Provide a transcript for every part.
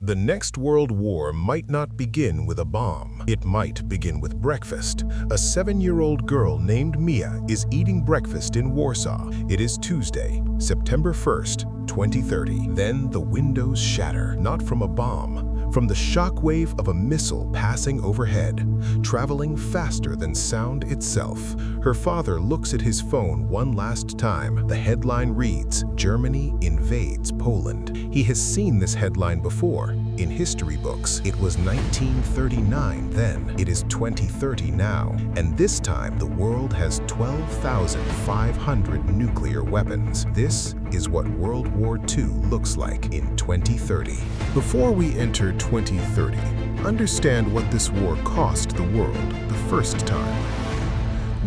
The next world war might not begin with a bomb. It might begin with breakfast. A 7-year-old girl named Mia is eating breakfast in Warsaw. It is Tuesday, September 1st, 2030. Then the windows shatter, not from a bomb, from the shockwave of a missile passing overhead, traveling faster than sound itself. Her father looks at his phone one last time. The headline reads, "Germany invades Poland." He has seen this headline before in history books. It was 1939 then. It is 2030 now. And this time the world has 12,500 nuclear weapons. This is what World War II looks like in 2030. Before we enter 2030, understand what this war cost the world the first time.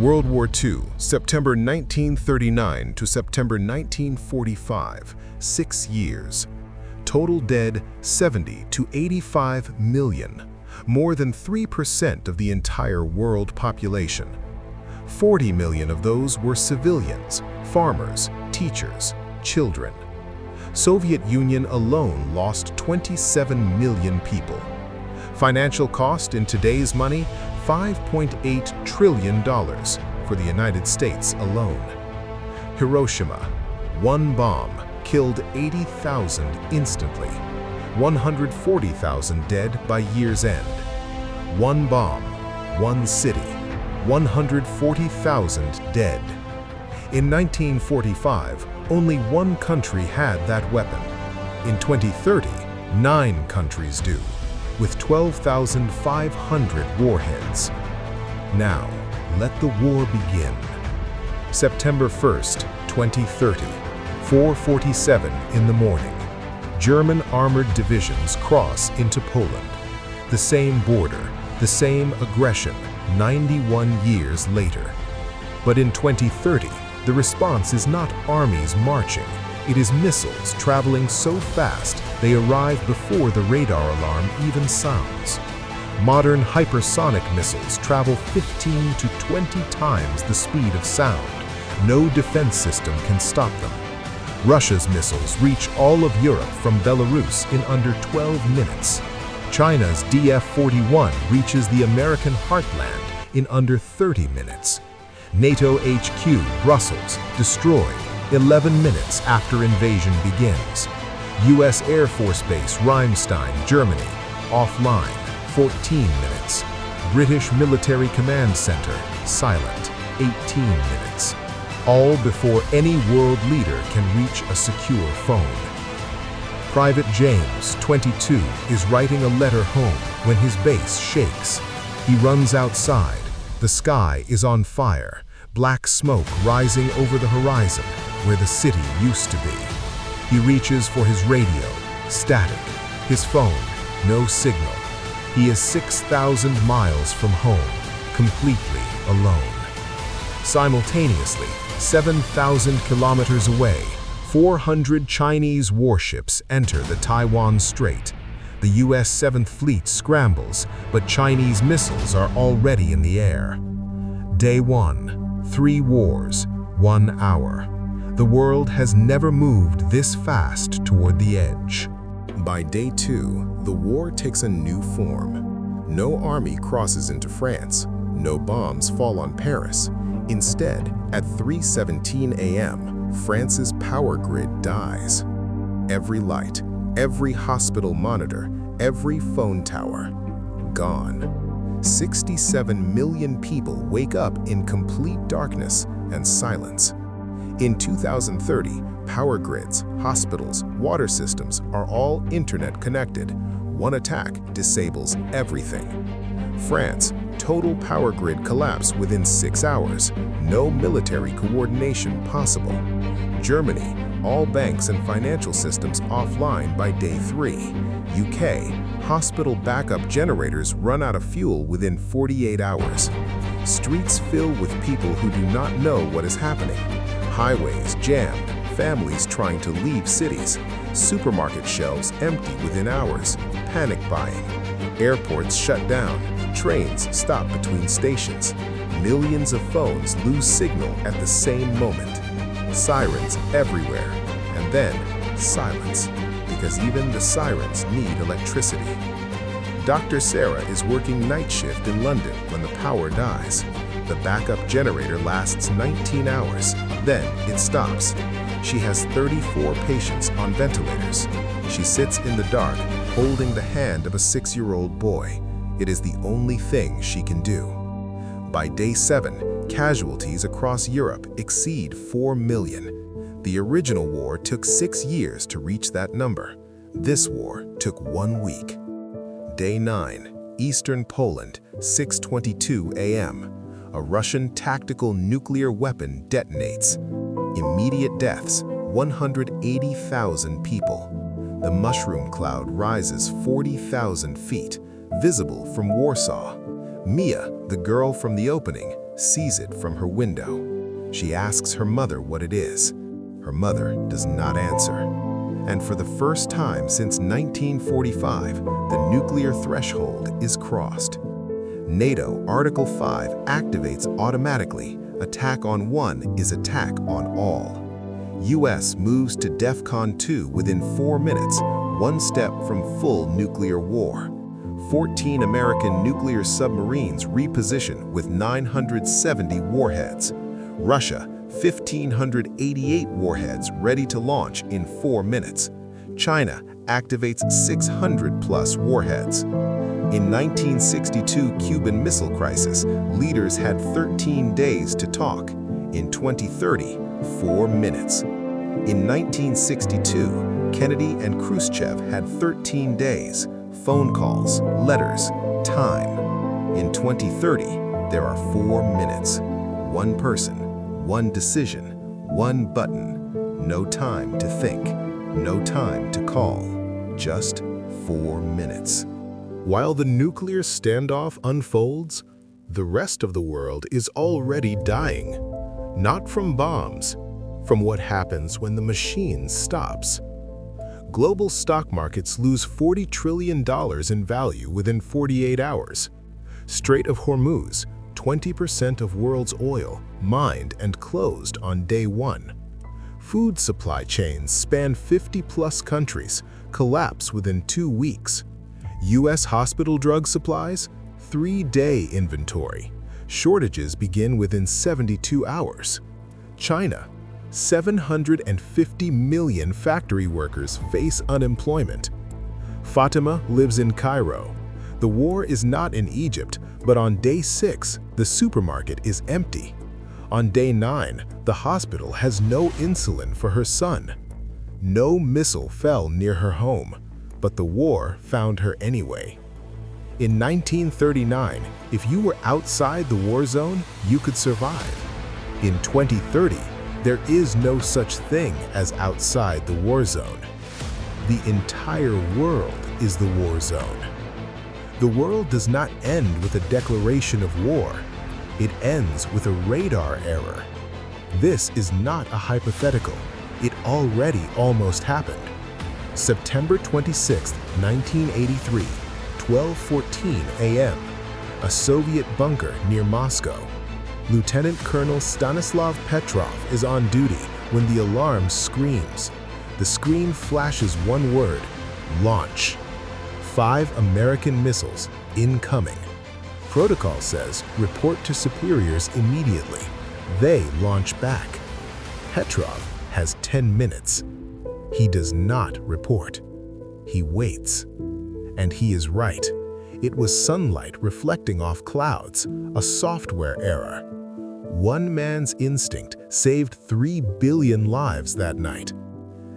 World War II, September 1939 to September 1945, 6 years. Total dead 70 to 85 million, more than 3% of the entire world population. 40 million of those were civilians, farmers, teachers, children. Soviet Union alone lost 27 million people. Financial cost in today's money, $5.8 trillion for the United States alone. Hiroshima, one bomb killed 80,000 instantly, 140,000 dead by year's end. One bomb, one city, 140,000 dead. In 1945, only one country had that weapon. In 2030, 9 countries do, with 12,500 warheads. Now, let the war begin. September 1st, 2030, 4:47 in the morning. German armored divisions cross into Poland. The same border, the same aggression, 91 years later. But in 2030, the response is not armies marching. It is missiles traveling so fast they arrive before the radar alarm even sounds. Modern hypersonic missiles travel 15 to 20 times the speed of sound. No defense system can stop them. Russia's missiles reach all of Europe from Belarus in under 12 minutes. China's DF-41 reaches the American heartland in under 30 minutes. NATO HQ, Brussels, destroyed 11 minutes after invasion begins. U.S. Air Force Base Ramstein, Germany, offline, 14 minutes. British Military Command Center, silent, 18 minutes. All before any world leader can reach a secure phone. Private James, 22, is writing a letter home when his base shakes. He runs outside. The sky is on fire, black smoke rising over the horizon where the city used to be. He reaches for his radio, static. His phone, no signal. He is 6,000 miles from home, completely alone. Simultaneously, 7,000 kilometers away, 400 Chinese warships enter the Taiwan Strait. The U.S. 7th Fleet scrambles, but Chinese missiles are already in the air. Day 1, 3 wars, 1 hour. The world has never moved this fast toward the edge. By day 2, the war takes a new form. No army crosses into France. No bombs fall on Paris. Instead, at 3:17 a.m., France's power grid dies. Every light, every hospital monitor, every phone tower, gone. 67 million people wake up in complete darkness and silence. In 2030, power grids, hospitals, water systems are all internet connected. One attack disables everything. France, total power grid collapse within 6 hours. No military coordination possible. Germany, all banks and financial systems offline by day 3. UK, hospital backup generators run out of fuel within 48 hours. Streets fill with people who do not know what is happening. Highways jammed, families trying to leave cities. Supermarket shelves empty within hours. Panic buying. Airports shut down. Trains stop between stations. Millions of phones lose signal at the same moment. Sirens everywhere. And then silence. because even the sirens need electricity. Dr. Sarah is working night shift in London when the power dies. The backup generator lasts 19 hours, then it stops. She has 34 patients on ventilators. She sits in the dark, holding the hand of a 6-year-old boy. It is the only thing she can do. By day 7, casualties across Europe exceed 4 million. The original war took 6 years to reach that number. This war took 1 week. Day 9, Eastern Poland, 6:22 a.m. A Russian tactical nuclear weapon detonates. Immediate deaths, 180,000 people. The mushroom cloud rises 40,000 feet, visible from Warsaw. Mia, the girl from the opening, sees it from her window. She asks her mother what it is. Her mother does not answer. And for the first time since 1945, the nuclear threshold is crossed. NATO Article 5 activates automatically. Attack on one is attack on all. US moves to DEFCON 2 within 4 minutes, one step from full nuclear war. 14 American nuclear submarines reposition with 970 warheads. Russia, 1,588 warheads ready to launch in 4 minutes. China activates 600-plus warheads. In 1962 Cuban Missile Crisis, leaders had 13 days to talk. In 2030, 4 minutes. In 1962, Kennedy and Khrushchev had 13 days, phone calls, letters, time. In 2030, there are 4 minutes. One person, one decision, one button. No time to think, no time to call, just 4 minutes. While the nuclear standoff unfolds, the rest of the world is already dying. Not from bombs, from what happens when the machine stops. Global stock markets lose $40 trillion in value within 48 hours. Strait of Hormuz, 20% of world's oil, mined and closed on day 1. Food supply chains span 50-plus countries, collapse within 2 weeks. U.S. hospital drug supplies, 3-day inventory. Shortages begin within 72 hours. China, 750 million factory workers face unemployment. Fatima lives in Cairo. The war is not in Egypt, but on day 6, the supermarket is empty. On day 9, the hospital has no insulin for her son. No missile fell near her home, but the war found her anyway. In 1939, if you were outside the war zone, you could survive. In 2030, there is no such thing as outside the war zone. The entire world is the war zone. The world does not end with a declaration of war. It ends with a radar error. This is not a hypothetical. It already almost happened. September 26, 1983, 12:14 a.m. A Soviet bunker near Moscow. Lieutenant Colonel Stanislav Petrov is on duty when the alarm screams. The screen flashes one word: launch. 5 American missiles incoming. Protocol says report to superiors immediately. They launch back. Petrov has 10 minutes. He does not report. He waits. And he is right. It was sunlight reflecting off clouds, a software error. One man's instinct saved 3 billion lives that night.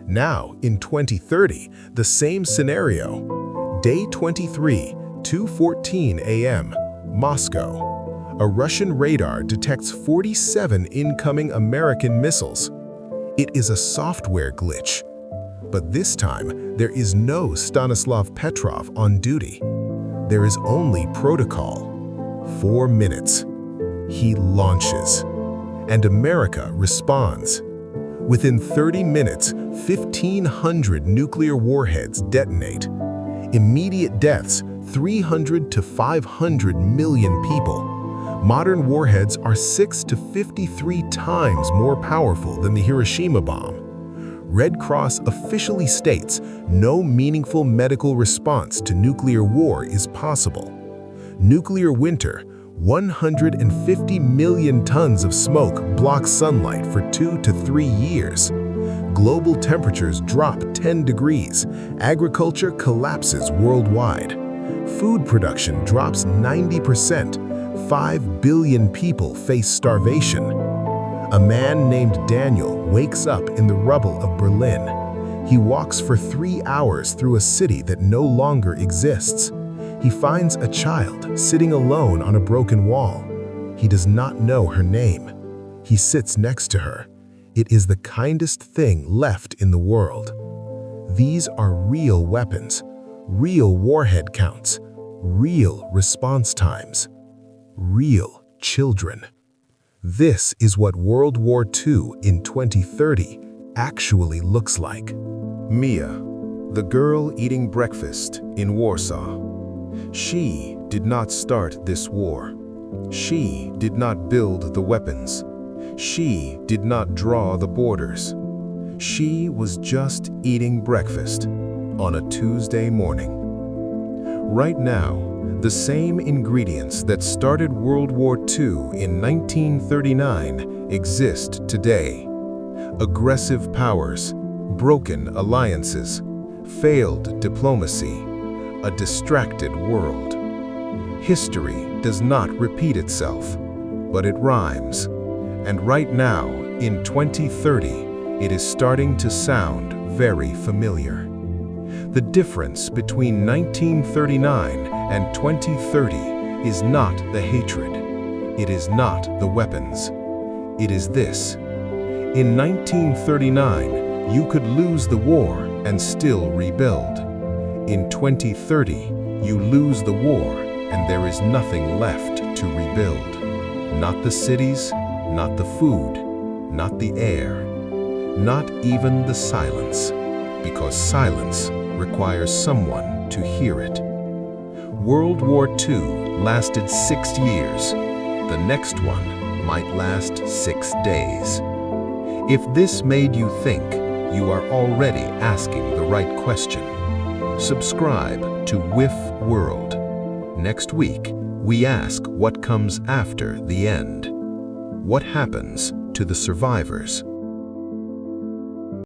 Now, in 2030, the same scenario. Day 23, 2:14 a.m., Moscow. A Russian radar detects 47 incoming American missiles. It is a software glitch. But this time, there is no Stanislav Petrov on duty. There is only protocol. 4 minutes. He launches. And America responds. Within 30 minutes, 1,500 nuclear warheads detonate. Immediate deaths, 300 to 500 million people. Modern warheads are 6 to 53 times more powerful than the Hiroshima bomb. Red Cross officially states no meaningful medical response to nuclear war is possible. Nuclear winter, 150 million tons of smoke block sunlight for 2 to 3 years. Global temperatures drop 10 degrees. Agriculture collapses worldwide. Food production drops 90%. 5 billion people face starvation. A man named Daniel wakes up in the rubble of Berlin. He walks for 3 hours through a city that no longer exists. He finds a child sitting alone on a broken wall. He does not know her name. He sits next to her. It is the kindest thing left in the world. These are real weapons, real warhead counts, real response times, real children. This is what World War II in 2030 actually looks like. Mia, the girl eating breakfast in Warsaw. She did not start this war. She did not build the weapons. She did not draw the borders. She was just eating breakfast on a Tuesday morning. Right now, the same ingredients that started World War II in 1939 exist today. Aggressive powers, broken alliances, failed diplomacy, a distracted world. History does not repeat itself, but it rhymes. And right now, in 2030, it is starting to sound very familiar. The difference between 1939 and 2030 is not the hatred. It is not the weapons. It is this. In 1939, you could lose the war and still rebuild. In 2030, you lose the war and there is nothing left to rebuild. Not the cities, not the food, not the air, not even the silence, because silence requires someone to hear it. World War II lasted 6 years. The next one might last 6 days. If this made you think, you are already asking the right question. Subscribe to WIF World. Next week, we ask what comes after the end. What happens to the survivors?